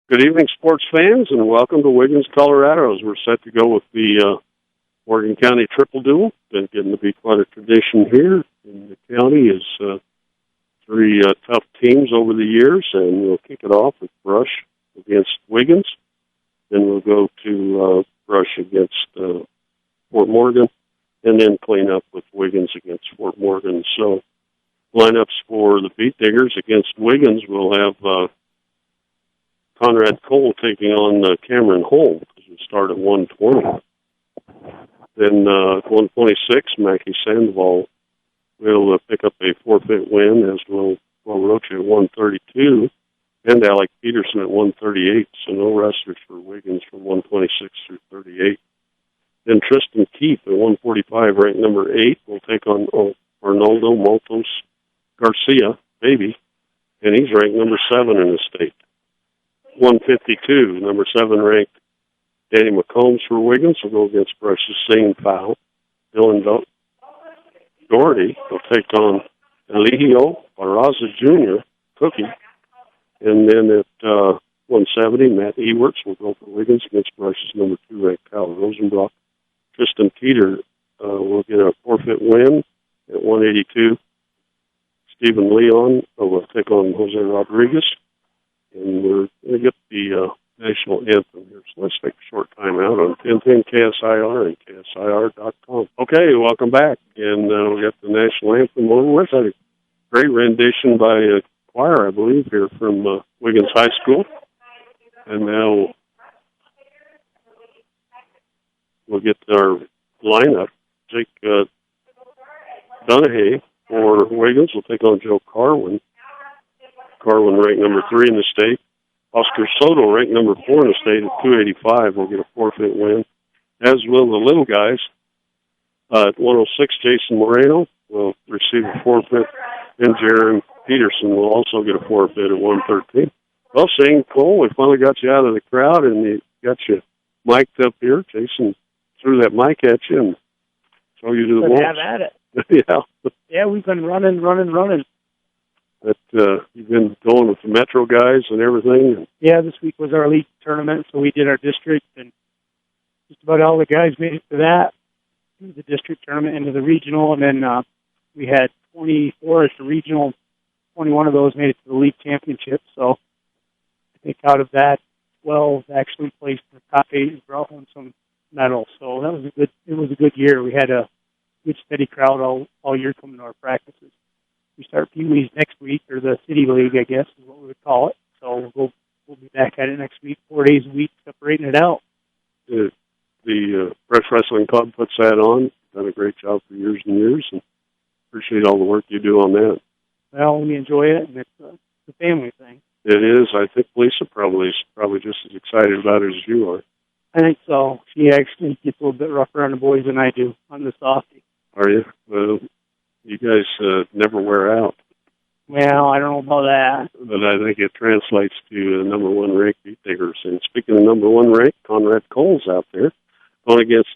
Good evening, sports fans, and welcome to Wiggins, Colorado. As we're set to go with the Morgan County Triple Duel. Been getting to be quite a tradition here in the county. Is three tough teams over the years, and we'll kick it off with Brush against Wiggins. Then we'll go to Brush against Fort Morgan, and then clean up with Wiggins against Fort Morgan. So lineups for the Beat Diggers against Wiggins will have Conrad Cole taking on Cameron Holm, because we start at 120. Then 126, Mackie Sandoval will pick up a forfeit win, as will Rocha at 132, and Alec Peterson at 138. So no wrestlers for Wiggins from 126 through 38. Then Tristan Keith at 145, ranked number 8, will take on Arnoldo Motos Garcia, baby, and he's ranked number 7 in the state. 152, number 7 ranked Danny McCombs for Wiggins will go against Brush's Sane Foul. Dylan Doherty will take on Eligio Barraza Jr., Cookie. And then at 170, Matt Ewerts will go for Wiggins against Brush's number 2 ranked Kyle Rosenbrock. Tristan Peter will get a forfeit win at 182. Stephen Leon will take on Jose Rodriguez. And we're going to get the national anthem here. So let's take a short time out on 1010 KSIR and KSIR.com. Okay, welcome back. And we got the national anthem over with. A great rendition by a choir, I believe, here from Wiggins High School. And now we'll get our lineup. Jake Dunahee for Wiggins will take on Joe Carwin. Carwin ranked number 3 in the state. Oscar Soto ranked number 4 in the state at 285 will get a forfeit win, as will the little guys. At 106, Jason Moreno will receive a forfeit, and Jaron Peterson will also get a forfeit at 113. Well, Shane Cole, we finally got you out of the crowd, and we got you mic'd up here. Jason threw that mic at you and throw you to the wall. Have at it. Yeah. Yeah, we've been running. That you've been going with the Metro guys and everything. Yeah, this week was our league tournament, so we did our district, and just about all the guys made it to that, the district tournament, into the regional, and then we had 24 at the regional. 21 of those made it to the league championship. So I think out of that, 12 actually placed in the top 8 and brought home some medals. So that was a good year. We had a good steady crowd all year coming to our practices. We start Pee Wee's next week, or the City League, I guess, is what we would call it. So we'll be back at it next week, 4 days a week, separating it out. The Brush Wrestling Club puts that on. Done a great job for years and years, and appreciate all the work you do on that. Well, we enjoy it, and it's a family thing. It is. I think Lisa probably is just as excited about it as you are. I think so. She actually gets a little bit rougher on the boys than I do on the softie. Are you? Well, you guys never wear out. Well, I don't know about that. But I think it translates to the number 1 ranked Beat Diggers. And speaking of number 1 ranked, Conrad Cole's out there going against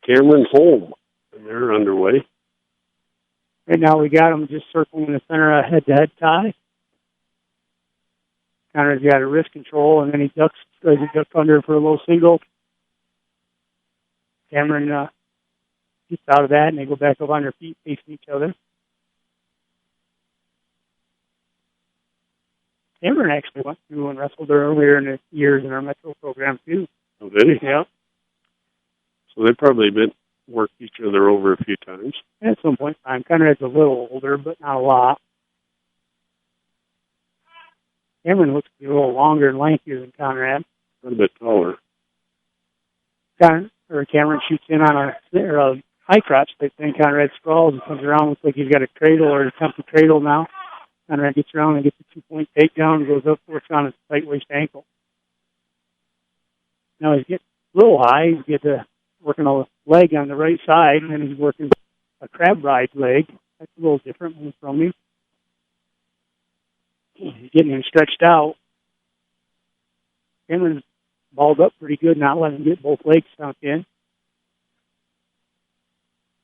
Cameron Holm. And they're underway. Right now we got them just circling in the center of a head-to-head tie. Conrad's got a wrist control, and then he tries to duck under for a low single. Cameron gets out of that, and they go back up on their feet facing each other. Cameron actually went through and wrestled earlier in the years in our Metro program, too. Oh, did he? Yeah. So they've probably worked each other over a few times. At some point in time. Conrad's a little older, but not a lot. Cameron looks to be a little longer and lankier than Conrad. A little bit taller. Cameron shoots in on a high crotch type thing. Conrad sprawls and comes around. Looks like he's got a cradle or attempted cradle now. Conrad gets around and gets a 2-point takedown and goes up, works on his tight waist ankle. Now he's getting a little high. He's working a leg on the right side, and then he's working a crab ride leg. That's a little different from him. He's getting him stretched out. Cameron's balled up pretty good, not letting him get both legs sunk in.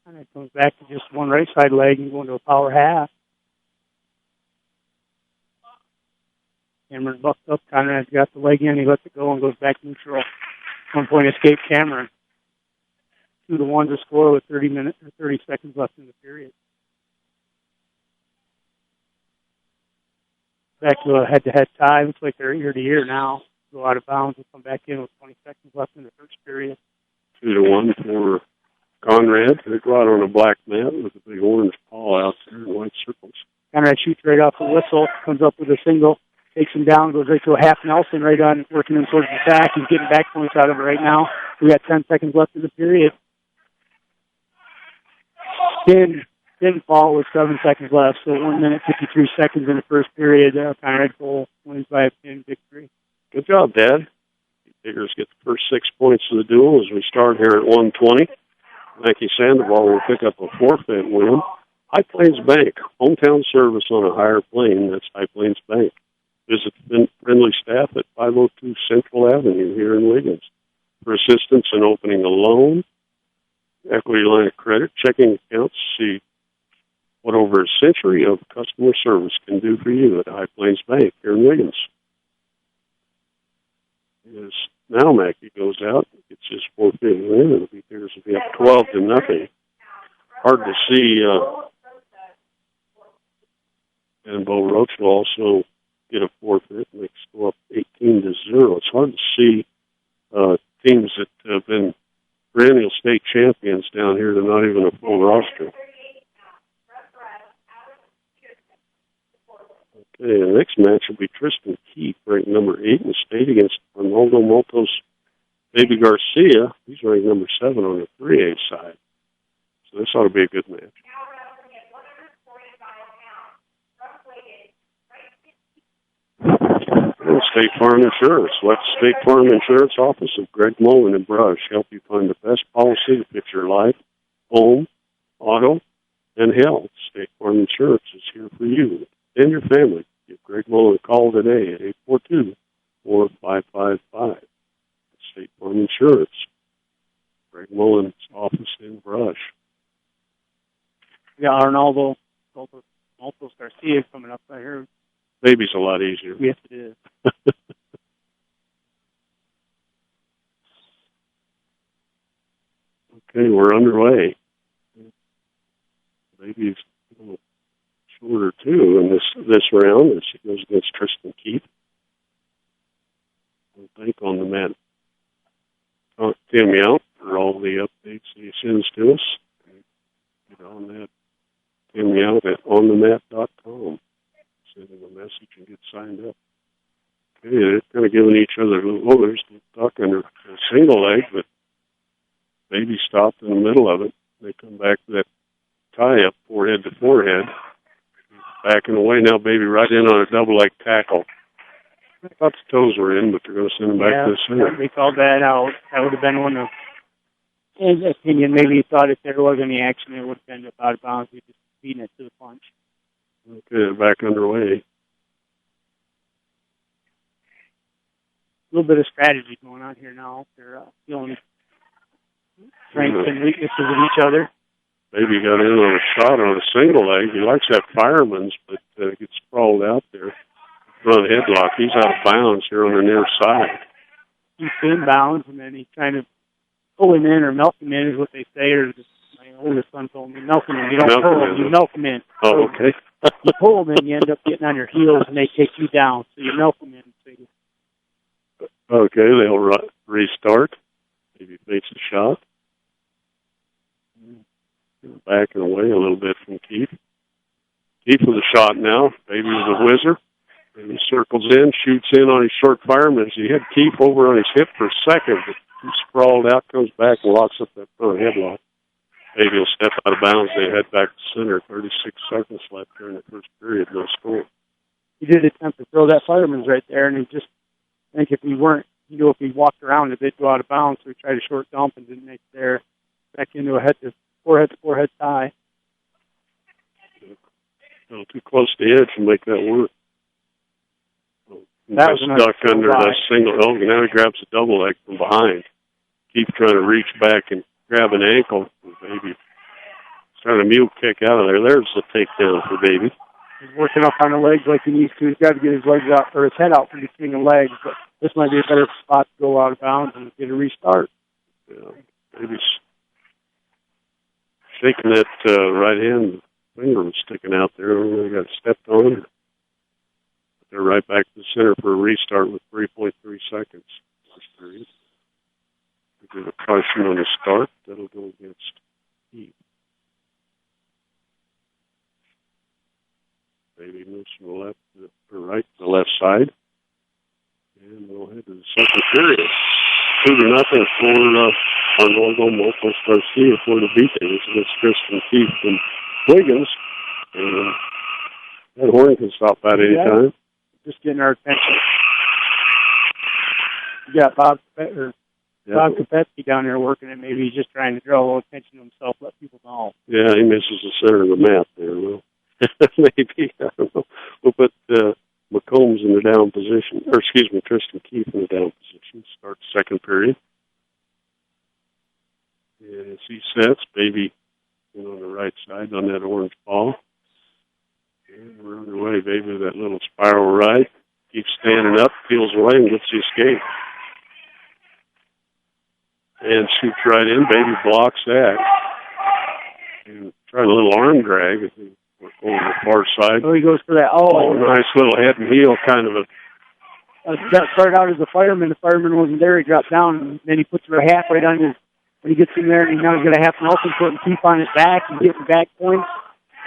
And it comes back to just one right side leg and going to a power half. Cameron bucked up. Conrad's got the leg in. He lets it go and goes back neutral. 1-point escape, Cameron. 2-1 to score with 30 seconds left in the period. Back to a head-to-head tie. Looks like they're ear to ear now. Go out of bounds and come back in with 20 seconds left in the first period. 2-1 for Conrad. They go out on a black mat with a big orange ball out there in white circles. Conrad shoots right off the whistle, comes up with a single, takes him down, goes right to a half Nelson, right on, working him towards the sack. He's getting back points out of it right now. We got 10 seconds left in the period. Didn't fall with 7 seconds left, so 1 minute, 53 seconds in the first period. Conrad goal wins by a 10 victory. Good job, Dad. Tigers get the first 6 points of the duel as we start here at 1:20. Mackie Sandoval will pick up a forfeit win. High Plains Bank, hometown service on a higher plane. That's High Plains Bank. Visit friendly staff at 502 Central Avenue here in Wiggins. For assistance in opening a loan, equity line of credit, checking accounts, see what over a century of customer service can do for you at High Plains Bank here in Wiggins. Yes, now Mackey goes out, gets his forfeit win, and the Tigers will be up 12-0. Hard to see, and Bo Roach will also get a forfeit, makes it go up 18-0. It's hard to see teams that have been perennial state champions down here to not even a full roster. Okay, the next match will be Tristan Keefe, ranked number 8 in the state, against Arnoldo Motos Baby Garcia. He's ranked number 7 on the 3A side. So this ought to be a good match. And State Farm Insurance. Let the State Farm Insurance office of Greg Mullen and Brush help you find the best policy to fit your life, home, auto, and health. State Farm Insurance is here for you and your family. Give Greg Mullen a call today at 842-4555. State Farm Insurance. Greg Mullen's office in Brush. Yeah, Arnoldo Motos Garcia coming up right here. Baby's a lot easier. Yes, it is. Okay, we're underway. Baby's a little shorter, too, in this round as she goes against Tristan Keefe. I think on the mat. Tim out for all the updates that he sends to us. Get on that. Tim out at onthemat.com. Send him a message and get signed up. Okay, they're kind of giving each other little there's the duck under a single leg, but Baby stopped in the middle of it. They come back to that tie-up, forehead to forehead. Backing away now, Baby right in on a double leg tackle. I thought the toes were in, but they're going to send him back to the center. They called that out. That would have been one of his opinion. Maybe he thought if there was any action, it would have been out of bounds. He just beating it to the punch. Okay, they're back underway. A little bit of strategy going on here now. They're feeling strengths and weaknesses of each other. Baby got in on a shot on a single leg. He likes that fireman's, but gets sprawled out there. Front headlock. He's out of bounds here on the near side. He's in bounds, and then he's trying to pull him in or milk him in, is what they say, or just my oldest son told me, milk him in. You don't pull him, you milk him in. Oh, okay. You pull him in, you end up getting on your heels, and they take you down. So you milk him in. Okay, they'll restart. Maybe face a shot. Backing away a little bit from Keefe. Keefe with a shot now. Baby with a whizzer. And he circles in, shoots in on his short fireman. As he had Keefe over on his hip for a second. He sprawled out, comes back, and locks up that front headlock. Baby will step out of bounds. They head back to center. 36 seconds left during the first period. No score. He did attempt to throw that fireman's right there, and he just, I think if he weren't, if he walked around it, they'd go out of bounds. So he tried a short dump and didn't make it there. Back into a forehead tie. A little too close to the edge to make that work. That was stuck under the single. Oh, now he grabs a double leg from behind. Keep trying to reach back and grab an ankle. Baby trying to mule kick out of there. There's the takedown for Baby. He's working up on the legs like he needs to. He's got to get his legs out, or his head out from between the legs, but this might be a better spot to go out of bounds and get a restart. Yeah, maybe shaking that right hand finger was sticking out there. I don't know, got stepped on. They're right back to the center for a restart with 3.3 seconds. First period. We get a caution on the start. That'll go against Heath. Baby moves from the left to right to the left side. And we'll head to the second period. 2-0 for Arnoldo Mocos Garcia for the Beatings against Tristan Keith and Wiggins. And that horn can stop at any time. Just getting our attention. You got Bob Kopetsky down there working it. Maybe he's just trying to draw a little attention to himself, let people know. Yeah, he misses the center of the map there. Well, maybe, I don't know. We'll put McCombs in the down position, or excuse me, Tristan Keith in the down position. Start second period. And as he sets, Baby on the right side on that orange ball. And we're underway, Baby, with that little spiral ride. Keeps standing up, peels away, and gets the escape. And shoots right in. Baby blocks that. And trying a little arm drag as he works over the far side. Oh, he goes for that. Oh, nice little head and heel kind of a... That started out as a fireman. The fireman wasn't there. He dropped down, and then he puts it halfway down his... When he gets in there, and now he's got a half Nelson foot and Keith on his back. He's getting back points.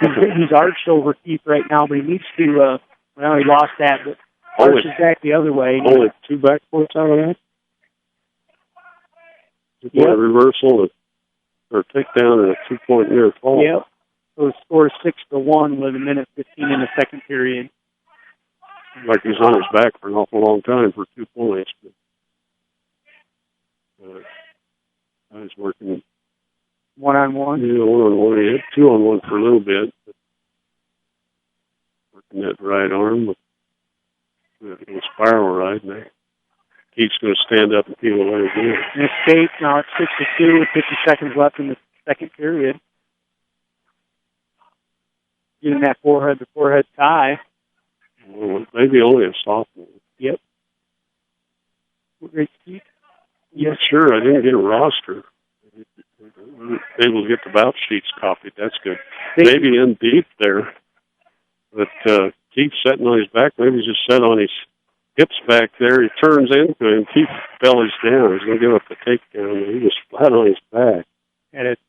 He's arched over Keith right now, but he needs to... well, he lost that, but arches back the other way. Only 2 back points out of that? Yep. A reversal or takedown and a 2-point near fall. Yep. So the score is 6-1 with 1:15 in the second period. Like he's on his back for an awful long time for 2 points. But, I was working one-on-one. Yeah, one-on-one. He had 2-on-1 for a little bit. But working that right arm with a spiral ride now. Keith's going to stand up and peel away again. And escape. Now it's 6-2 with 50 seconds left in the second period. Getting that forehead-to-forehead tie. Well, maybe only a sophomore. Yep. Great Keith. Yeah, sure. I didn't get a roster. Able to get the bout sheets copied. That's good. Maybe in deep there. But Keith's sitting on his back. Maybe he's just sat on his hips back there. He turns into him. Keith bellies down. He's going to give up the takedown. He was flat on his back. And it's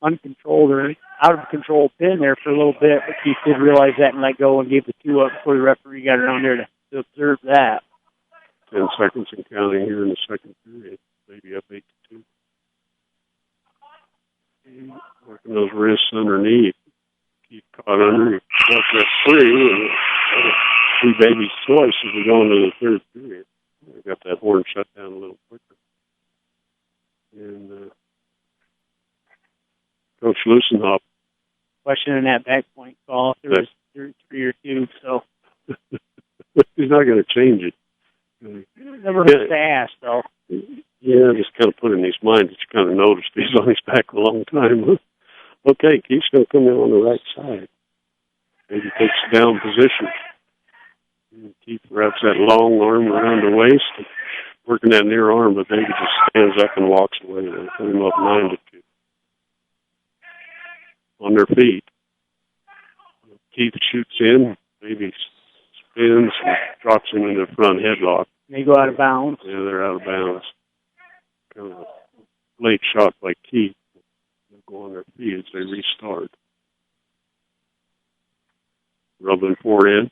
uncontrolled or out of control pin there for a little bit, but Keith did realize that and let go and gave the 2 up before the referee got around there to observe that. 10 seconds and counting here in the second period. Maybe up 8-2. Working those wrists underneath. Keith caught under. He got that free. And Baby's choice as we go into the third period. We got that horn shut down a little quicker. And Coach Lucenhop. Questioning that back point call. There was 3 or 2, so. He's not going to change it. Never hurts to ask, though. Yeah, just kind of put in his mind that you kind of noticed he's on his back a long time. Okay, Keith's going to come in on the right side. Maybe takes down position. And Keith wraps that long arm around the waist, working that near arm, but Baby just stands up and walks away. They put him up 9-2. On their feet. Keith shoots in. Baby spins and drops him into the front headlock. They go out of bounds. Yeah, they're out of bounds. Kind of a late shot by Keith. They'll go on their feet as they restart. Rubbing foreheads.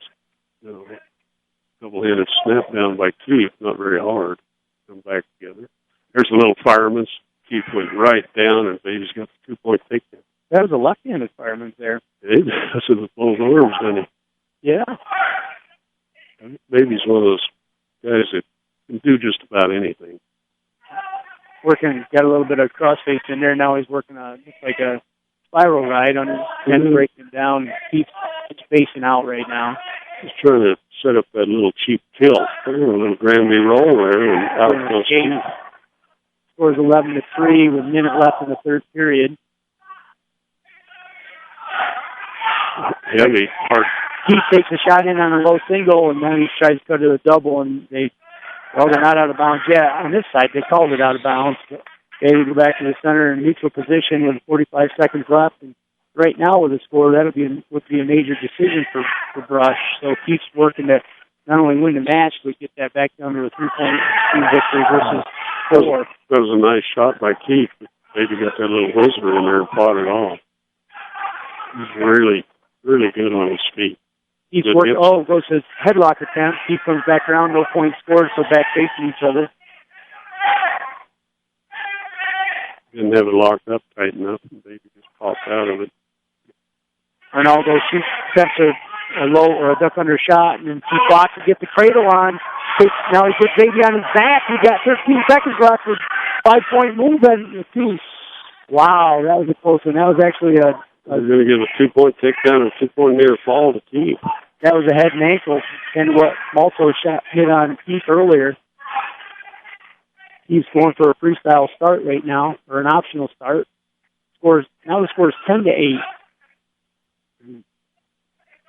Double-handed snap down by Keith, not very hard. Come back together. There's a little fireman's. Keith went right down, and Baby's got the 2-point takedown. That was a left-handed fireman there. He does it with both arms, doesn't he? Yeah. Baby's one of those guys that can do just about anything. Working, got a little bit of crossface in there. Now he's working just like a spiral ride on his head, breaking him down. Keith's facing out right now. He's trying to set up that little cheap tilt. A little Granby roll there, and out goes Keith. Scores 11-3 with a minute left in the third period. Heavy, Keith takes a shot in on a low single, and then he tries to cut to a double, and they're not out of bounds yet. On this side, they called it out of bounds. They would go back to the center in neutral position with 45 seconds left. And right now with the score, would be a major decision for Brush. So Keith's working to not only win the match, but get that back down to a 3-point victory versus 4. That was a nice shot by Keith. Maybe got that little whizzer in there and fought it off. He's really, really good on his feet. Keith's working. Oh, goes to his headlock attempt. Keith comes back around, no point scored, so back facing each other. Didn't have it locked up tight enough, and Baby just popped out of it. Arnaldo attempts a low or a duck under shot, and then Keith blocks to get the cradle on. Now he puts Baby on his back. We got 13 seconds left for 5-point move at 2. Wow, that was a close one. That was actually a... They're going to give a 2-point takedown and a 2-point near fall to Keith. That was a head and ankle, and what Malto hit on Keith earlier. He's going for a freestyle start right now, or an optional start. Now the score is 10-8.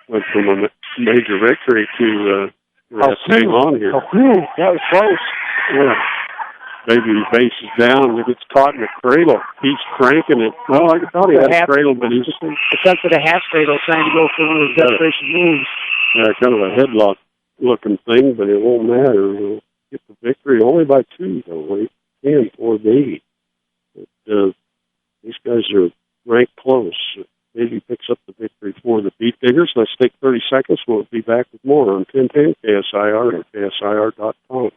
Went from a major victory to hang on here. That was close. Yeah. Baby bases down. If it's caught in the cradle, he's cranking it. Well, I thought he had a cradle, but he's attempted a half cradle, trying to go for one of those desperation moves. Yeah, kind of a headlock looking thing, but it won't matter. We'll get the victory only by 2, though. 10 for Baby. But, these guys are ranked close. Baby picks up the victory for the Beat Diggers. Let's take 30 seconds. We'll be back with more on 1010 KSIR and KSIR.com.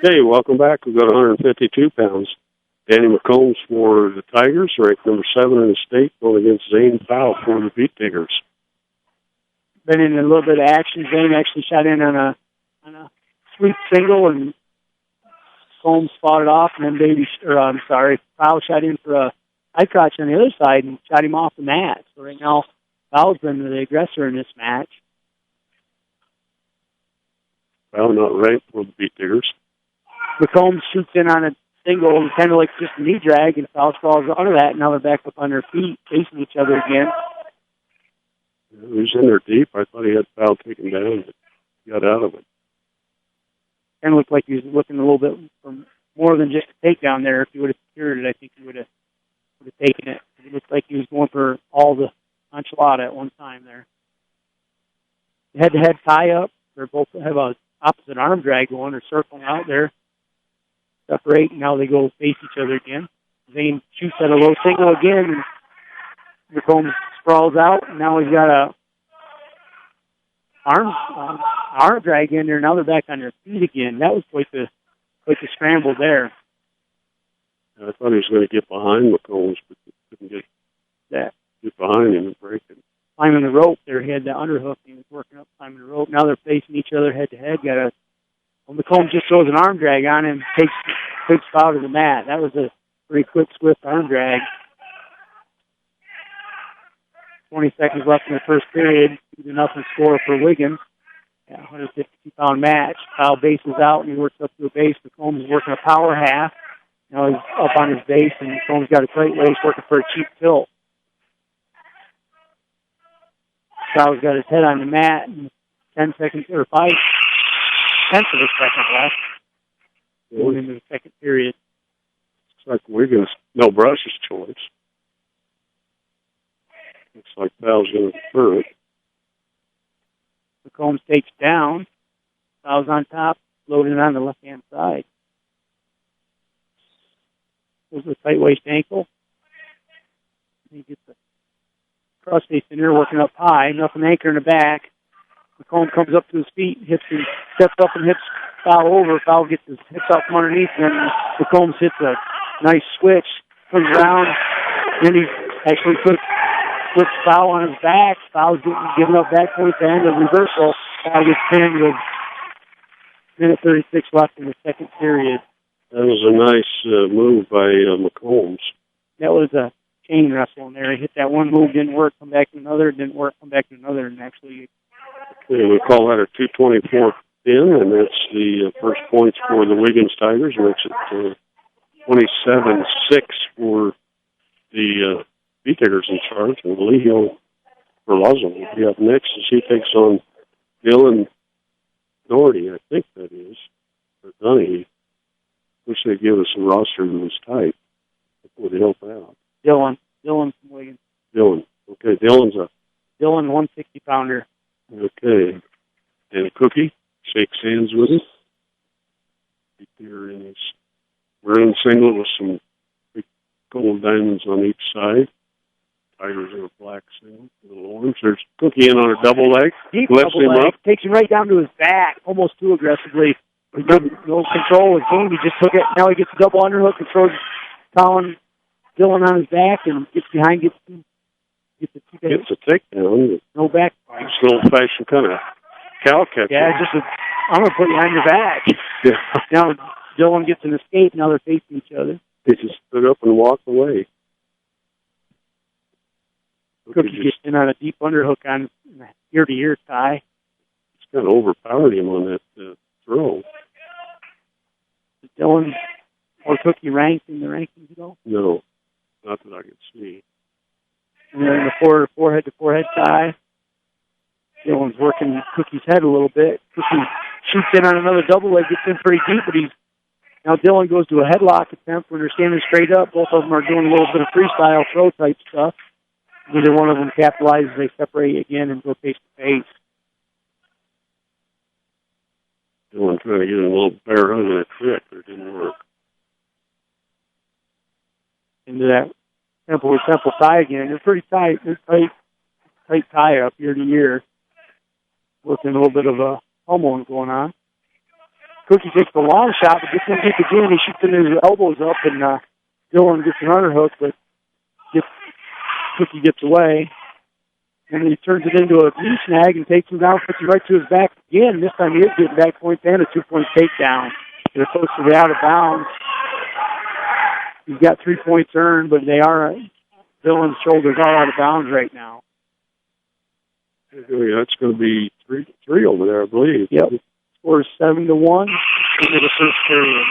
Hey, welcome back. We've got 152 pounds. Danny McCombs for the Tigers, ranked number 7 in the state, going against Zane Powell for the Beat Diggers. Been in a little bit of action. Zane actually shot in on a sweep single, and Combs fought it off, and then Powell shot in for a high crotch on the other side and shot him off the mat. So right now, Powell's been the aggressor in this match. Powell not ranked for the Beat Diggers. McCombs shoots in on a single, kind of like just a knee drag, and Powell falls under that. Now they're back up on their feet, facing each other again. Yeah, he was in there deep. I thought he had Powell taken down, but he got out of it. And looked like he was looking a little bit for more than just a takedown there. If he would have secured it, I think he would have taken it. It looked like he was going for all the enchilada at one time there. Head-to-head tie-up. They both have a opposite arm drag going. They're circling out there. Separate. Now they go face each other again. Zane shoots at a low single again, and McCombs sprawls out. And now he's got a arm drag in there. Now they're back on their feet again. That was quite the scramble there. I thought he was going to get behind McCombs, but couldn't get behind him and break it. Climbing the rope there. He had the underhook. He was working up, climbing the rope. Now they're facing each other head-to-head. McCombs just throws an arm drag on him, takes foul to the mat. That was a pretty quick, swift arm drag. 20 seconds left in the first period. 2-0 score for Wiggins. 152-pound match. Powell bases out, and he works up to a base. McCombs is working a power half. Now he's up on his base, and McCombs got a tight waist, working for a cheap tilt. Powell's got his head on the mat, and 10 seconds, or 5 tenths of a second left. Going into the second period. It's like Wiggins, no Brush's choice. Looks like Powell's going to defer it. McCombs takes down. Powell's on top, loading on the left-hand side. There's a tight waist ankle. He gets the cross-face in there, working up high. Nothing anchor in the back. McCombs comes up to his feet, steps up and hits Powell over. Powell gets his hips out from underneath, and McCombs hits a nice switch, comes around, and he actually flips Powell on his back. Powell's giving up back points and a reversal. Powell gets pinned with 1:36 left in the second period. That was a nice move by McCombs. That was a chain wrestle in there. He hit that one move, didn't work, come back to another, didn't work, come back to another, and actually... Yeah, we call that a 224 pin, and that's the first points for the Wiggins Tigers. Makes it 27-6 for the Beat Diggers in charge. And Lee Perluzzo will be up next as he takes on Dylan Doherty, I think that is, or Dunny. Wish they'd give us a roster that was tight. It would help out. Dylan from Wiggins. Dylan. Okay, Dylan's a... Dylan, 160-pounder. Okay. And Cookie shakes hands with him. Right there in his maroon singlet with some big gold diamonds on each side. Tigers in a black singlet, little orange. There's Cookie in on a double leg. Lifts him up. Takes him right down to his back, almost too aggressively. He doesn't no control his game. He just took it. Now he gets a double underhook and throws Dylan on his back and gets behind, gets a takedown. No back. It's an old-fashioned kind of cow catcher. Yeah, I'm going to put you on your back. Yeah. Now Dylan gets an escape. Now they're facing each other. They just stood up and walked away. Cookie gets in on a deep underhook on ear-to-ear tie. It's kind of overpowered him on that throw. Is Dylan or Cookie ranked in the rankings at all? No, not that I can see. And then the forehead-to-forehead tie. Dylan's working Cookie's head a little bit. Cookie shoots in on another double leg, gets in pretty deep, but now Dylan goes to a headlock attempt when they're standing straight up. Both of them are doing a little bit of freestyle throw-type stuff. Neither one of them capitalizes. They separate again and go face-to-face. Dylan trying to get a little bear under that trick, but it didn't work. Into that temple tie again. They're pretty tight. They're tight tie up year to year. Working a little bit of a hormone going on. Cookie takes the long shot, but gets in deep again. He shoots in his elbows up, and Dylan gets an underhook, but Cookie gets away. And then he turns it into a knee snag and takes him down, puts him right to his back again. This time he is getting back points and a 2-point takedown. They're supposed to be out of bounds. He's got 3 points earned, but Dylan's shoulders are out of bounds right now. That's going to be three over there, I believe. Yep. Score is 7-1 into the first period.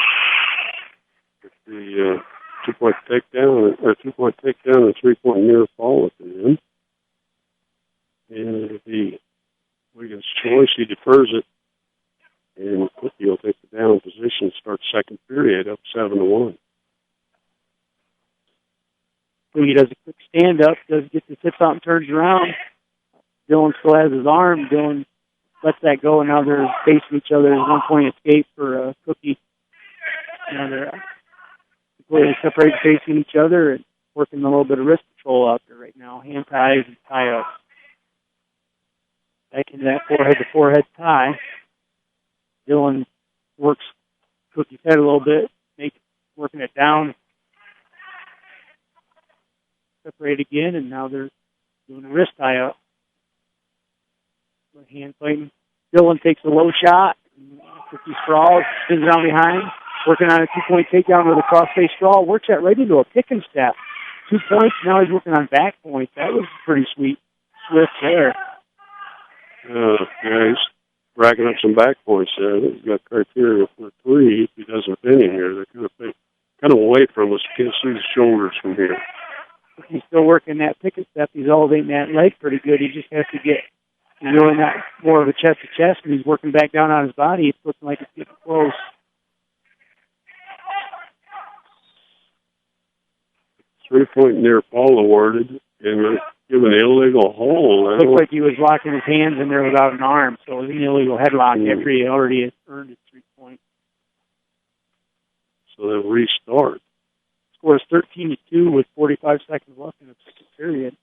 The 2-point takedown, or 2-point takedown and 3-point near fall at the end. And it'll be Wiggins' choice. He defers it. And Cookie will take the down position, start second period up 7-1. Cookie does a quick stand-up, does get the tips out and turns around. Dylan still has his arm. Dylan lets that go, and now they're facing each other. There's 1-point escape for Cookie. Now they're completely separated, facing each other, and working a little bit of wrist control out there right now. Hand ties and tie-ups. Back into that forehead-to-forehead tie. Dylan works Cookie's head a little bit, working it down. Separate again, and now they're doing a wrist tie-up. Hand fighting. Dylan takes a low shot. Cookie sprawls, spins around behind, working on a 2-point takedown with a cross-face sprawl. Works that right into a pick and step. 2 points, now he's working on back points. That was pretty sweet. Swift there. Yeah, he's racking up some back points there. He's got criteria for 3 if he doesn't pin him here. They're kind of away from us. You can't see the shoulders from here. He's still working that pick and step. He's elevating that leg pretty good. He just has to get doing that more of a chest-to-chest, and he's working back down on his body. It's looking like it's getting close. Three-point near fall awarded, and given an illegal hold. Looks like he was locking his hands in there without an arm, so it was an illegal headlock after he already earned his 3 points. So they'll restart. Score is 13-2 with 45 seconds left in the second period.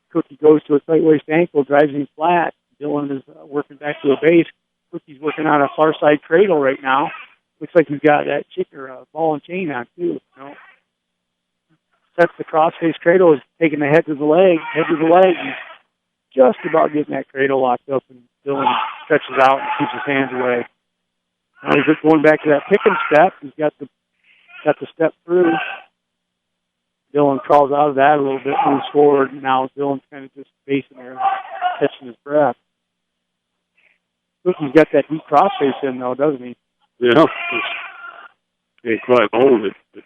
Cookie goes to a tight waist ankle, drives him flat. Dylan is working back to a base. Cookie's working on a far side cradle right now. Looks like he's got that ball and chain on too. Sets the cross-face cradle, is taking the head to the leg. He's just about getting that cradle locked up, and Dylan stretches out and keeps his hands away. Now he's just going back to that pick and step. He's got the step through. Dylan crawls out of that a little bit, moves forward, and now Dylan's kind of just facing there, catching his breath. Cookie's got that deep crossface in, though, doesn't he? Yeah. Can't quite hold it, but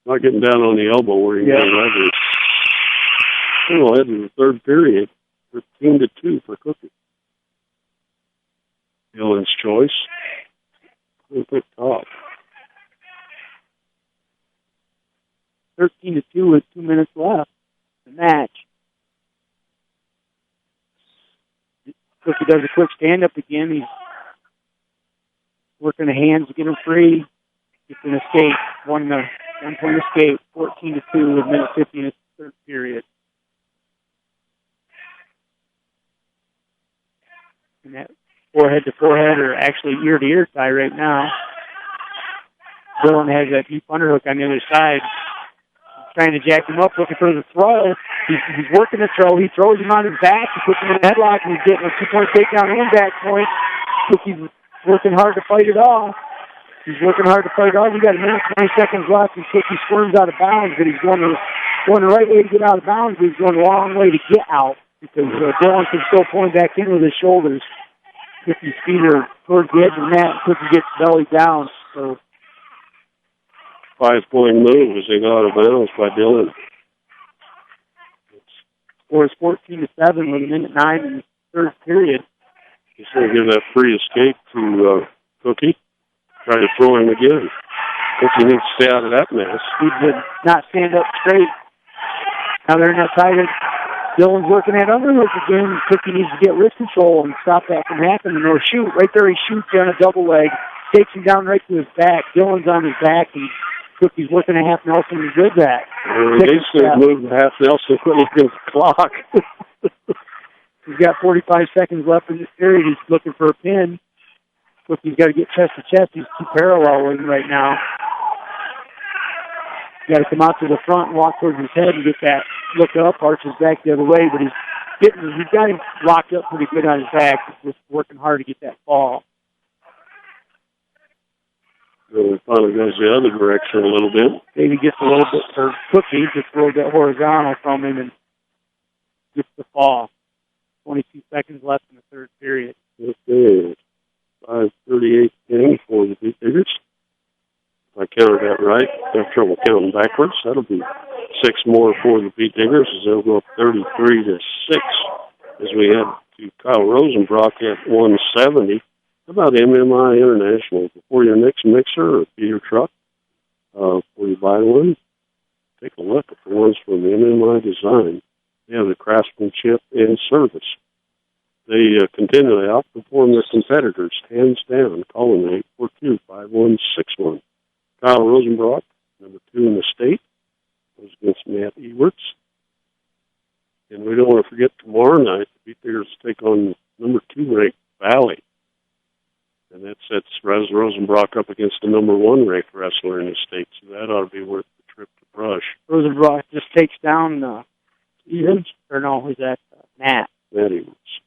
not getting down on the elbow where you can leverage. We'll head to the third period, 15-2 for Cookie. Dylan's choice. We'll pick top. 13-2 with 2 minutes left. The match. Cookie does a quick stand-up again. He's working the hands to get him free. Gets an escape. One-point escape. 14-2 with minute 50 in the third period. And that forehead-to-forehead, or actually ear-to-ear tie right now. Dylan has that deep underhook on the other side. Trying to jack him up, looking for the throw. He's working the throw. He throws him on his back. He puts him in a headlock, and he's getting a 2-point takedown and back point. Cookie's working hard to fight it off. We got a minute, 20 seconds left, and Cookie squirms out of bounds, but he's going the right way to get out of bounds, but he's going the wrong way to get out, because Dylan can still point back in with his shoulders. Cookie's feet are towards the edge of the mat, and Cookie gets belly down, so 5-point move as they got out of bounds by Dylan. Score is 14-7 with a minute 9 in the third period. He's going to give that free escape to Cookie. Try to throw him again. Cookie needs to stay out of that mess. He did not stand up straight. Now they're in that side. Dylan's working that underhook again. Cookie needs to get wrist control and stop that from happening. Or shoot. Right there he shoots on a double leg. Takes him down right to his back. Dylan's on his back, and Cookie's working a half Nelson and good that. They should move the half Nelson when he gets the clock. He's got 45 seconds left in this period. He's looking for a pin. Cookie's got to get chest to chest. He's too paralleling right now. He's got to come out to the front and walk towards his head and get that look up, arches back the other way, but he's got him locked up pretty good on his back. He's just working hard to get that fall. So he finally goes the other direction a little bit. Maybe gets a little bit for Cookie, just a little bit horizontal from him and gets the fall. 22 seconds left in the third period. Okay. 5:38 in for the Beat Diggers. If I counted that right, I have trouble counting backwards. That'll be 6 more for the Beat Diggers as they'll go up 33-6 as we head to Kyle Rosenbrock at 170. How about MMI International? Before your next mixer or beater truck, before you buy one, take a look at the ones from MMI Design. They have the craftsmanship and service. They continually outperform their competitors, hands down. Call them 842-5161. Kyle Rosenbrock, number 2 in the state, goes against Matt Ewerts. And we don't want to forget tomorrow night, the Beat Diggers take on number 2 ranked Valley. And that sets Rosenbrock up against the number 1 ranked wrestler in the state. So that ought to be worth the trip to Brush. Rosenbrock just takes down Evans, or no, who's that? Matt. Matt Ewerts.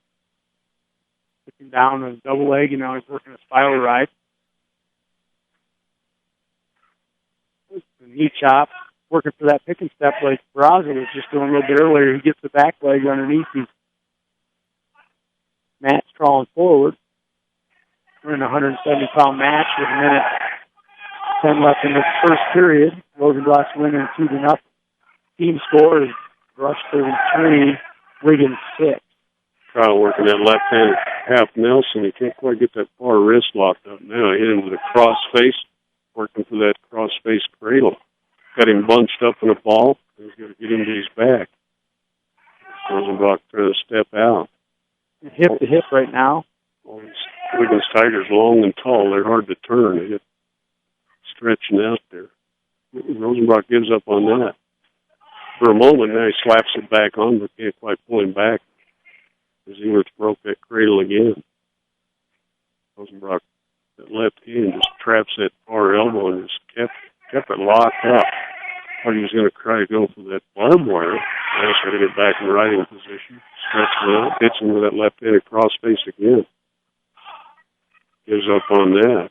Took him down on a double leg, and now he's working a spiral ride. The knee chop, working for that pick and step like Brazza was just doing a little bit earlier. He gets the back leg underneath. Matt's crawling forward. We're in a 170-pound match with a minute 10 left in the first period. Rosenbrock's winning 2-0. Team score is Brush 33, Wiggins 6. Kyle working that left-handed half Nelson. He can't quite get that far wrist locked up now. He hit him with a cross face, working for that cross face cradle. Got him bunched up in a ball. He's going to get him to his back. Rosenbrock trying to step out. Hip to hip right now. All these Wiggins Tigers, long and tall. They're hard to turn. They get stretching out there. Rosenbrock gives up on that. For a moment, now he slaps it back on, but can't quite pull him back as Ewerts broke that cradle again. Rosenbrock, that left hand, just traps that far elbow and just kept it locked up. Thought he was going to try to go for that barbed wire. Now he's got to get back in the riding position. Stretch it out, hits him with that left-handed cross face again. Gives up on that.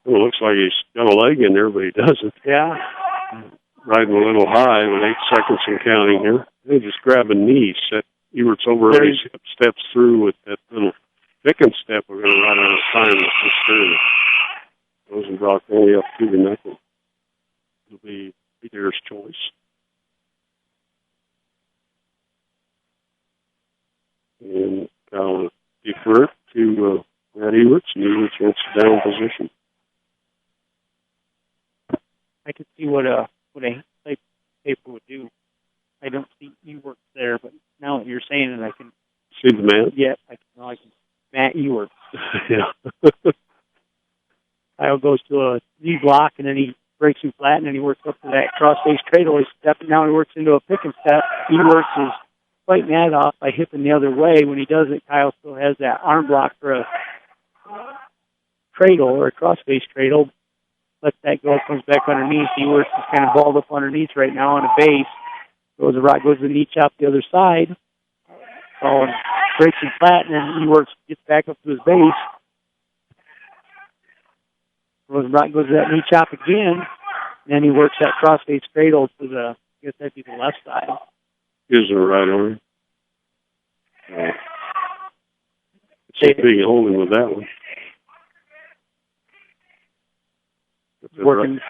It looks like he's got a leg in there, but he doesn't. Yeah. Riding a little high with 8 seconds and counting here. They just grab a knee, set Ewerts over his hip, steps through with that little pick and step. We're going to run out of time with this third. Rosenbrock only up 2-0. It'll be Peter's choice. And Kyle defer it to Matt Ewerts, and Ewerts wants the down position. I could see what a type paper would do. I don't see Ewerts there, but now that you're saying it, I can see the man. Yeah, I can. Matt Ewerts. Yeah. Kyle goes to a knee block, and then he breaks him flat, and then he works up to that cross-face cradle. He's stepping down, he works into a pick and step. Ewerts is fighting that off by hipping the other way. When he does it, Kyle still has that arm block for a cradle or a cross-face cradle. Lets that go, comes back underneath. Ewerts is kind of balled up underneath right now on a base. Goes to the knee chop the other side. And breaks him flat, and then Ewerts gets back up to his base. Rosenbrock goes to that knee chop again, and then he works that cross-face cradle to I guess that'd be the left side. Gives him a right arm. It's a big holding with that one. Working right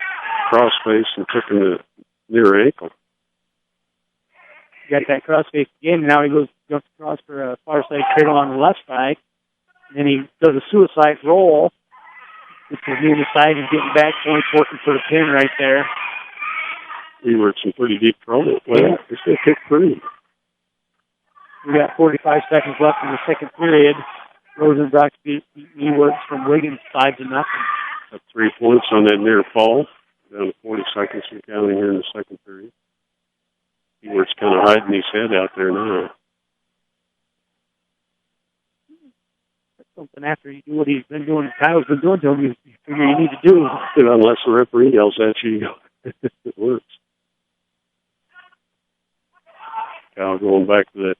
cross-face and took him to near ankle. Got that cross-face again, and now he goes across for a far side cradle on the left side. And then he does a suicide roll. It's his knee on the side and getting back points, working for the pin right there. Ewerts in pretty deep trouble. Well, it's going to kick free. We got 45 seconds left in the second period. Rosenbrock beat Ewerts from Wiggins 5-0. Got 3 points on that near fall. Down to 40 seconds and counting here in the second period. Ewerts kind of hiding his head out there now. That's something after you do what he's been doing, Kyle's been doing to him, you figure you need to do. Unless the referee yells at you, it works. Kyle going back to that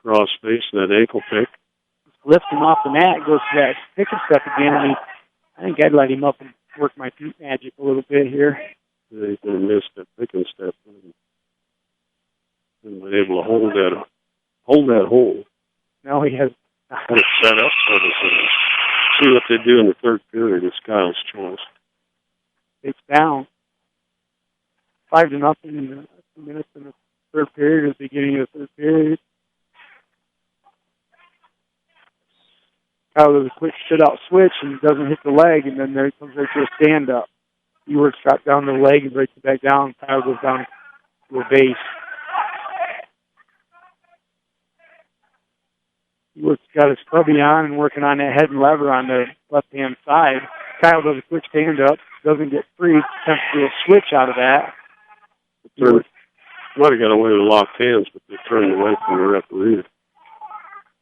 cross face and that ankle pick. Lifts him off the mat, goes to that pick and step again, and I think I'd let him up and work my feet magic a little bit here. He's going to miss that pick and step. And been able to hold that hole. Now he has got it set up for this. See what they do in the third period. It's Kyle's choice. It's down 5-0 in the 2 minutes in the third period. At the beginning of the third period, Kyle does a quick shut-out switch and doesn't hit the leg, and then there he comes right to a stand-up. Ewerts drops down the leg and breaks it back down. Kyle goes down to a base. Ewerts got his scrubby on and working on that head and lever on the left-hand side. Kyle does a quick stand-up, doesn't get free, attempts to do a switch out of that. Might have got away with locked hands, but they turned away from the referee.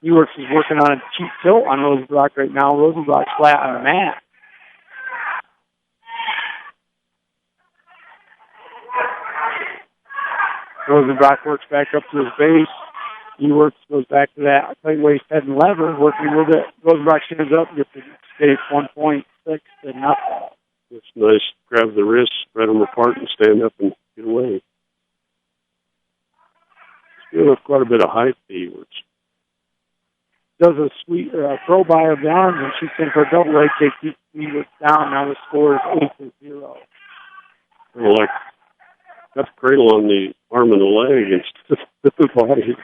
Ewerts is working on a cheap tilt on Rosenbrock right now. Rosenbrock's flat on the mat. Rosenbrock works back up to his base. Ewerts goes back to that tight waist head and lever, working a little bit. Rosenbrock stands up and gets to stay 1.6 to nothing. It's nice. Grab the wrists, spread them apart, and stand up and get away. Still have quite a bit of height to Ewerts. Does a sweet throw by of the arms and shoots in for a double leg kick. Keeps Ewerts down. Now the score is 8-0. Well, like, got the cradle on the arm and the leg instead of the body.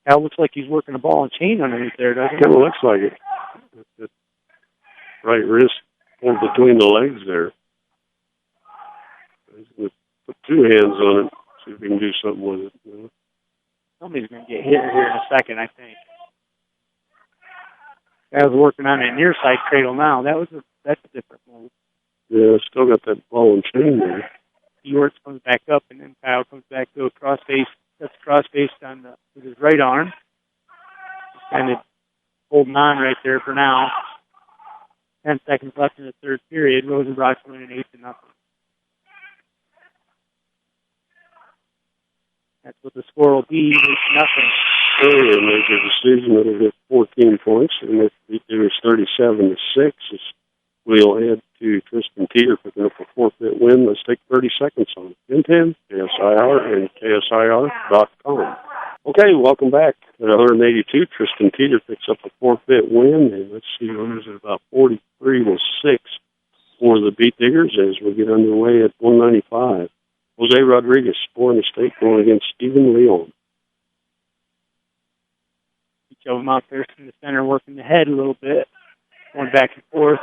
That looks like he's working a ball and chain underneath there, doesn't it? Kind of looks like it. That right wrist pulled between the legs there. He's going to put 2 hands on it, see if he can do something with it. You know? Somebody's going to get hit here in a second, I think. I was working on that near side cradle now. That's a different move. Yeah, still got that ball and chain there. Ewerts comes back up, and then Kyle comes back to a cross face. That's cross face on with his right arm. Just kind of holding on right there for now. 10 seconds left in the third period. Rosenbrock's winning 8-0. That's what the score will be, 8-0. Earlier made their decision it'll get 14 points, and if it was 37-6, we'll head to Tristan Teeter picking up a forfeit win. Let's take 30 seconds on it. 1010, KSIR, and KSIR.com. Okay, welcome back. At 182, Tristan Teeter picks up a forfeit win, and let's see, runners at about 43-6 for the Beat Diggers as we get underway at 195. Jose Rodriguez, 4 in the state, going against Stephen Leon. Each of them out there in the center working the head a little bit, going back and forth.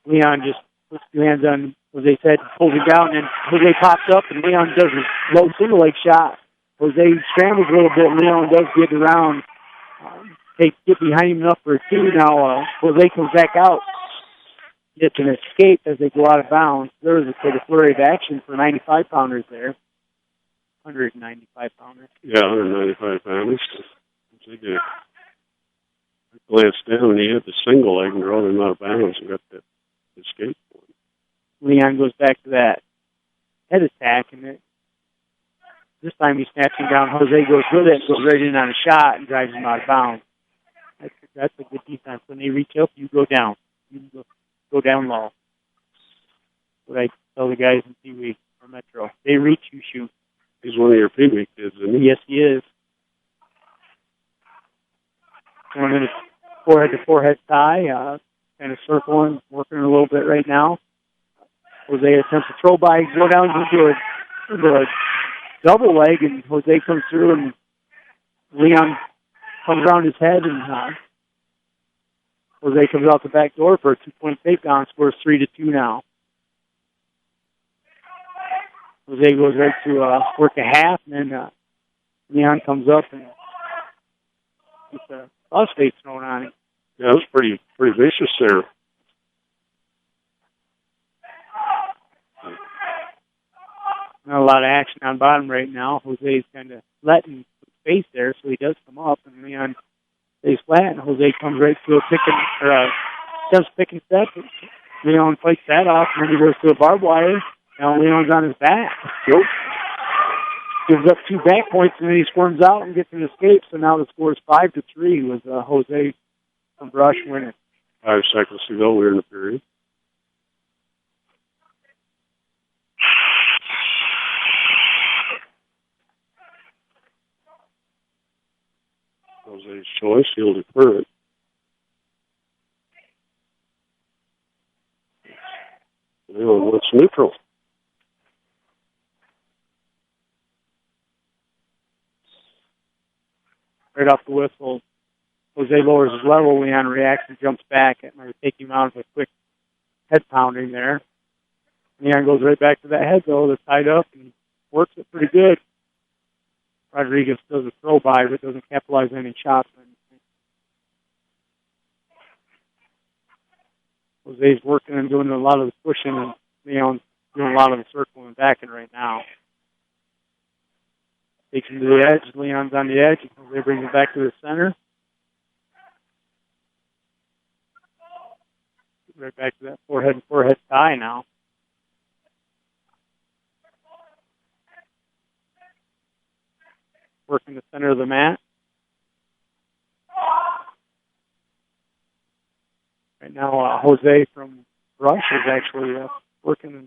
Leon just puts 2 hands on Jose's head, pulls him down, and Jose pops up, and Leon does a low single leg shot. Jose scrambles a little bit, and Leon does get around. They get behind him enough for a 2. Now Jose comes back out, gets an escape as they go out of bounds. There was a flurry of action for 95-pounders there. 195-pounders. Yeah, 195-pounders. They did. I glanced down, and he hit the single leg and drove him out of bounds and got that escape point. Leon goes back to that head attack, and this time he snaps him down. Jose goes with it, goes right in on a shot, and drives him out of bounds. That's a good defense. When they reach up, you go down. You go down low. What I tell the guys in Pee Wee or Metro. They reach, you shoot. He's one of your Pee Wee kids, isn't he? Yes, he is. Going in a forehead-to-forehead tie, kind of circling, working a little bit right now. Jose attempts to throw by, go down into a double leg, and Jose comes through, and Leon comes around his head, and Jose comes out the back door for a 2-point takedown, scores 3-2 now. Jose goes right to work a half, and then Leon comes up and gets a crossface thrown on him. Yeah, it was pretty vicious there. Not a lot of action on bottom right now. Jose's kind of letting space there, so he does come up, and Leon stays flat, and Jose comes right to a pick and step. Leon fights that off, and then he goes to a barbed wire. Now Leon's on his back. Nope. Gives up 2 back points, and then he squirms out and gets an escape. So now the score is 5-3 with Jose from Brush winning. 5 seconds to go. We're in the period. Jose's choice. He'll defer it. Leon wants neutral. Right off the whistle, Jose lowers his level. Leon reacts and jumps back and might take him out with a quick head pounding there. Leon goes right back to that head, though. That's tied up and works it pretty good. Rodriguez does a throw by, but doesn't capitalize on any shots or anything. Jose's working and doing a lot of the pushing, and Leon's doing a lot of the circling and backing right now. Takes him to the edge. Leon's on the edge. They bring him back to the center. Right back to that forehead tie now. Working the center of the mat. Right now, Jose from Rush is actually working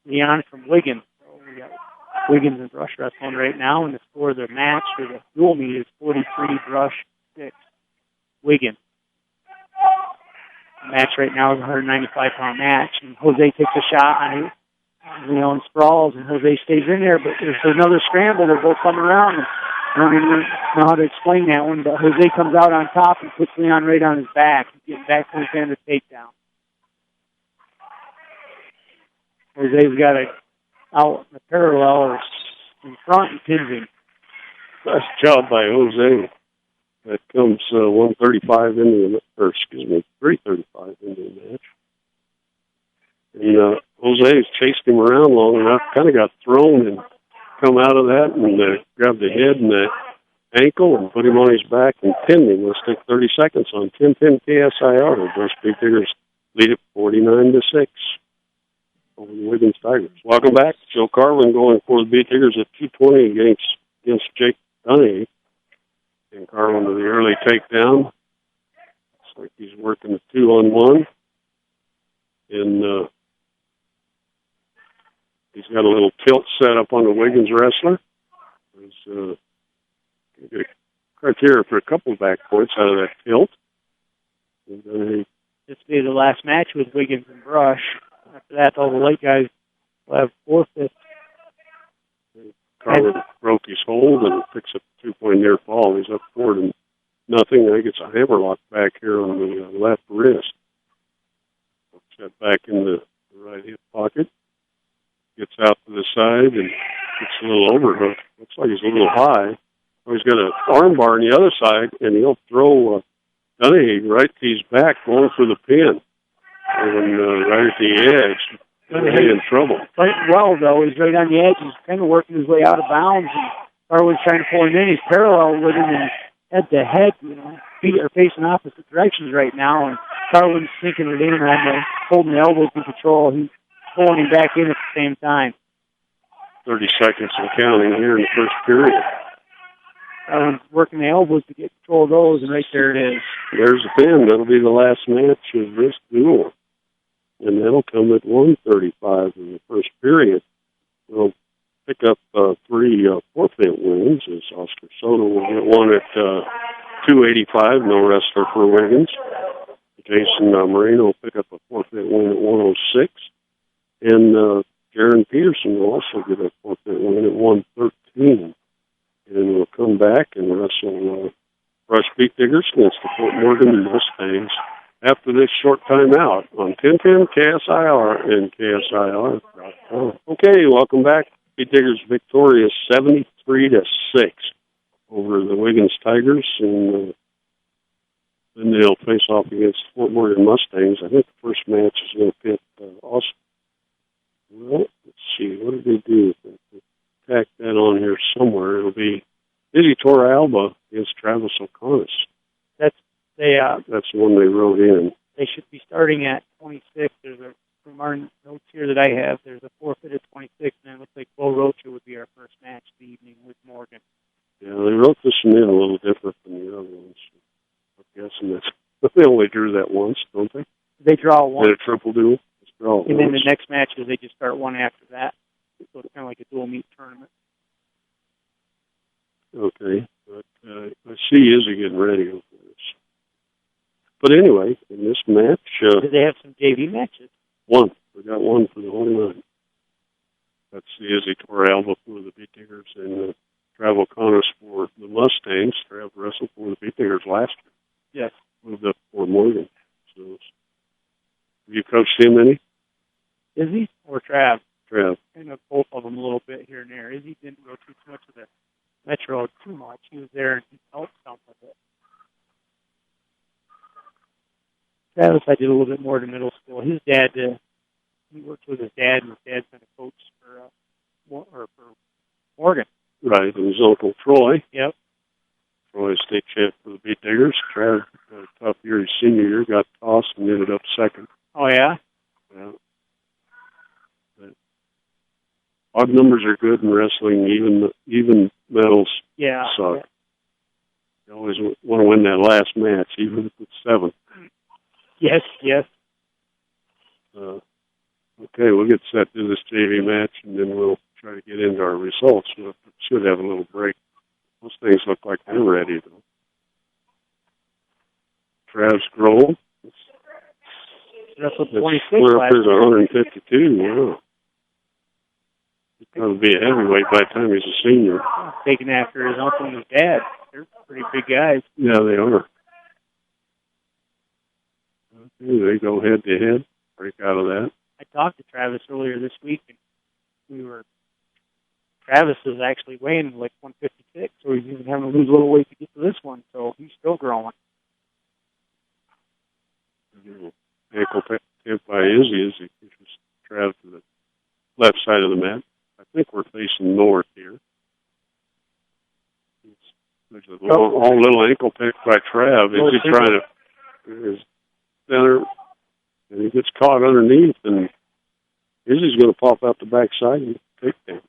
Leon from Wiggins. So we got Wiggins and Brush wrestling right now, and the score of the match for the dual meet is 43 Brush 6 Wiggins. The match right now is a 195-pound match, and Jose takes a shot on it. Leon sprawls, and Jose stays in there, but there's another scramble. They're both coming around. And I don't even know how to explain that one, but Jose comes out on top and puts Leon right on his back. Getting back points and the takedown. Jose's got it out in the parallel or in front and pins him. Nice job by Jose. That comes 135 into the, or excuse me, 335 into the match. And Jose chased him around long enough, kind of got thrown and come out of that and grabbed the head and the ankle and put him on his back and pinned him. Let's take 30 seconds on 10-10 KSIR. The Brush Big Tigers lead it 49-6 over the Wiggins Tigers. Welcome back. Joe Carlin going for the Big Tigers at 220 against Jake Dunny. And Carlin to the early takedown. Looks like he's working a 2-on-1. And he's got a little tilt set up on the Wiggins wrestler. There's a criteria for a couple of back points out of that tilt. This will be the last match with Wiggins and Brush. After that, all the late guys will have forfeits. Carlin broke his hold and picks up a 2-point near fall. He's up 4-0. I think it's a hammerlock back here on the left wrist. Set back in the right hip pocket. Gets out to the side and gets a little overhook. Looks like he's a little high. Oh, he's got an arm bar on the other side, and he'll throw Dunahee right to his back going for the pin. And right at the edge, Dunahee in trouble. Fighting well, though. He's right on the edge. He's kind of working his way out of bounds. And Carlin's trying to pull him in. He's parallel with him and head-to-head. Feet are facing opposite directions right now, and Carlin's sinking it in and holding the elbows in control. He's pulling him back in at the same time. 30 seconds and counting here in the first period. Carlin's working the elbows to get control of those, and right there it is. There's the pin. That'll be the last match of this duel. And that'll come at 1:35 in the first period. We'll pick up 3 forfeit wins, as Oscar Soto will get one at 285, no wrestler for Wiggins. Jason Moreno will pick up a forfeit win at 106. And Jaron Peterson will also get a forfeit win at 113. And we'll come back and wrestle Rush Beat Diggers against the Fort Morgan Mustangs after this short time out on 1010 KSIR and KSIR.com. Okay, welcome back. Beat Diggers victorious 73-6 over the Wiggins Tigers, and then they'll face off against Fort Morgan Mustangs. I think the first match is going to pit Austin. Well, let's see, what did they do? Tack that on here somewhere. It'll be Izzy Torrealba against Travis O'Connor. That's the one they wrote in. They should be starting at 26. From our notes here that I have, there's a forfeit at 26, and it looks like Bo Rocha would be our first match of the evening with Morgan. Yeah, they wrote this one in a little different than the other ones. I'm guessing they only drew that once, don't they? They draw one. And a triple duel. And then the next matches, they just start one after that. So it's kind of like a dual meet tournament. Okay. But I see Izzy getting ready for this. But anyway, in this match... Did they have some JV matches? One. We got one for the whole night. That's the Izzy Torrealba for the Beat Diggers and Travel Connors for the Mustangs. Trav wrestled for the Beat Diggers last year. Yes. Moved up for Morgan. So, have you coached him any? Izzy or Trav? Trav. Kind of both of them a little bit here and there. Izzy didn't go too much of the Metro too much. He was there and he helped some with it. Travis, I did a little bit more to middle school. His dad, he worked with his dad, and his dad's been a coach for Morgan. Right, and his uncle Troy. Yep. Troy, state champ for the Beat Diggers. Trav had a tough year his senior year, got tossed and ended up second. Oh, yeah? Yeah. But odd numbers are good in wrestling. Even medals suck. Yeah. You always want to win that last match, even if it's 7. Yes. Okay, we'll get set to this JV match, and then we'll try to get into our results. We should have a little break. Those things look like they're ready, though. Trav's Grove. That's what 26 Clear up last is 152. Wow. He's going to be a heavyweight by the time he's a senior. Taken after his uncle and his dad. They're pretty big guys. Yeah, they are. Okay, they go head-to-head. Break out of that. I talked to Travis earlier this week, and Travis is actually weighing like 156, so he's even having to lose a little weight to get to this one, so he's still growing. Ankle tip by Izzy pushes Trav to the left side of the mat. I think we're facing north here. There's a little ankle pick by Trav. Izzy trying to center, and he gets caught underneath, and Izzy's going to pop out the backside and take him.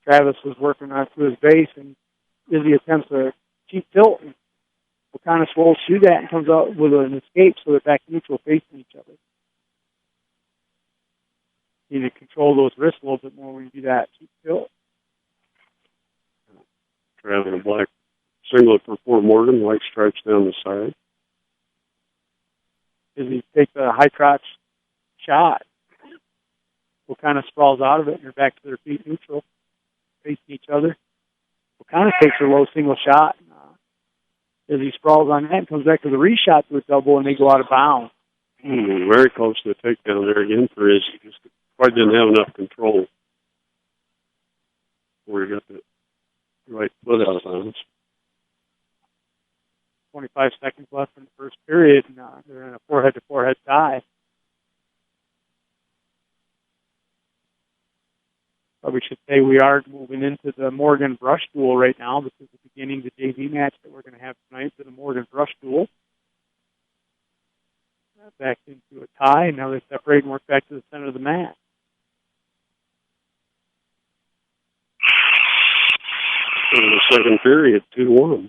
Travis was working on through his base, and Izzy attempts a cheap tilt, and kind of swolls through that and comes out with an escape so they're back neutral facing each other. You need to control those wrists a little bit more when you do that cheap tilt. Trav in a black singlet for Fort Morgan, white stripes down the side. Izzy takes a high crotch shot. Wakana sprawls out of it, and they're back to their feet neutral, facing each other. Wakana takes her low single shot. As he sprawls on that, and comes back to the reshot to a double, and they go out of bounds. Very close to the takedown there again for Izzy. Just probably didn't have enough control before he got the right foot out of bounds. 25 seconds left in the first period, and they're in a forehead-to-forehead tie. But we should say we are moving into the Morgan Brush Duel right now. This is the beginning of the JV match that we're going to have tonight for the Morgan Brush Duel. Back into a tie, and now they separate and work back to the center of the mat. In the second period, 2-1.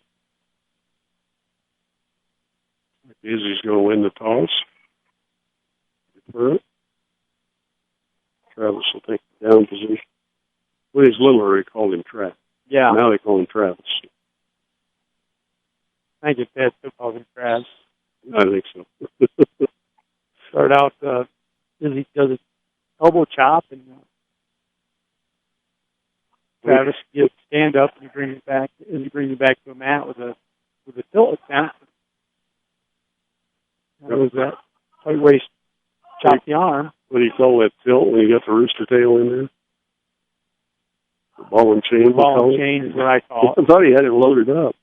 Izzy's going to win the toss. Defer it. Travis will take the down position. When he's littler, they called him Travis. Yeah. Now they call him Travis. I think Dad still calls him Travis. I think so. Start out, Izzy does his elbow chop, and Travis gets stand up, and he brings it back. Izzy brings it back to a mat with a tilt attempt. That was that tight waist chop the arm. What do you call that tilt when you got the rooster tail in there? The ball and chain. Ball and chain is what I call it. I thought he had it loaded up.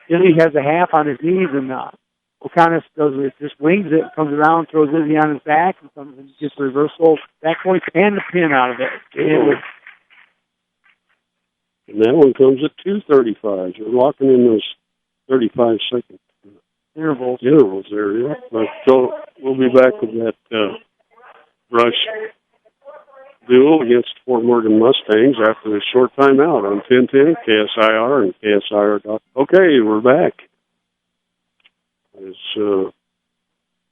Izzy has a half on his knees, and O'Connor does it, just wings it, comes around, throws Izzy on his back, and comes and gets the reversal back point and the pin out of it. And that one comes at 2:35. You're locking in those 35-second intervals there. Yeah. So we'll be back with that Brush Duel against Fort Morgan Mustangs after this short timeout on 1010 KSIR and KSIR. Okay, we're back.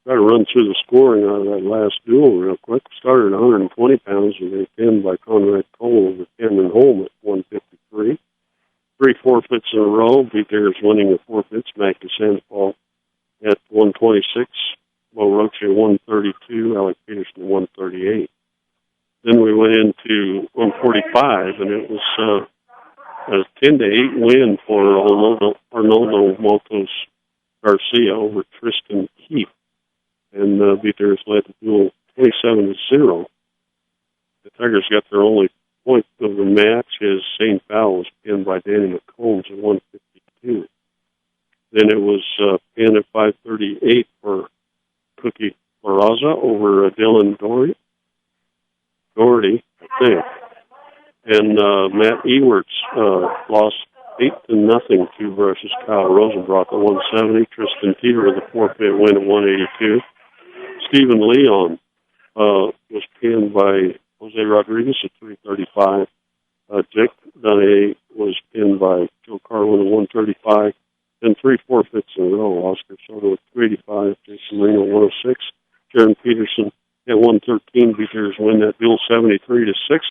Got to run through the scoring out of that last duel real quick. Started at 120 pounds with a pin by Conrad Cole over Cameron Holm at 153. 3 forfeits in a row. Beaters winning the forfeits. Mackie Sandoval at 126. Bo Roche at 132. Alec Peterson at 138. Then we went into 145, and it was a 10-8 win for Arnoldo Motos Garcia over Tristan Keefe. And Beaters led the duel 27-0. The Tigers got their only point of the match as St. Val was pinned by Danny McCombs at 152. Then it was pinned at 5:38 for Cookie Barraza over Dylan Doherty, I think. And Matt Ewerts lost 8-0 to versus Kyle Rosenbrock at 170. Tristan Peter with a forfeit win at 182. Stephen Leon was pinned by Jose Rodriguez at 335. Jake Dunne was pinned by Joe Carlin at 135. And 3 forfeits in a row. Oscar Soto at 385. Jason Marino at 106. Jaron Peterson at 113. Beaters win that duel 73-6.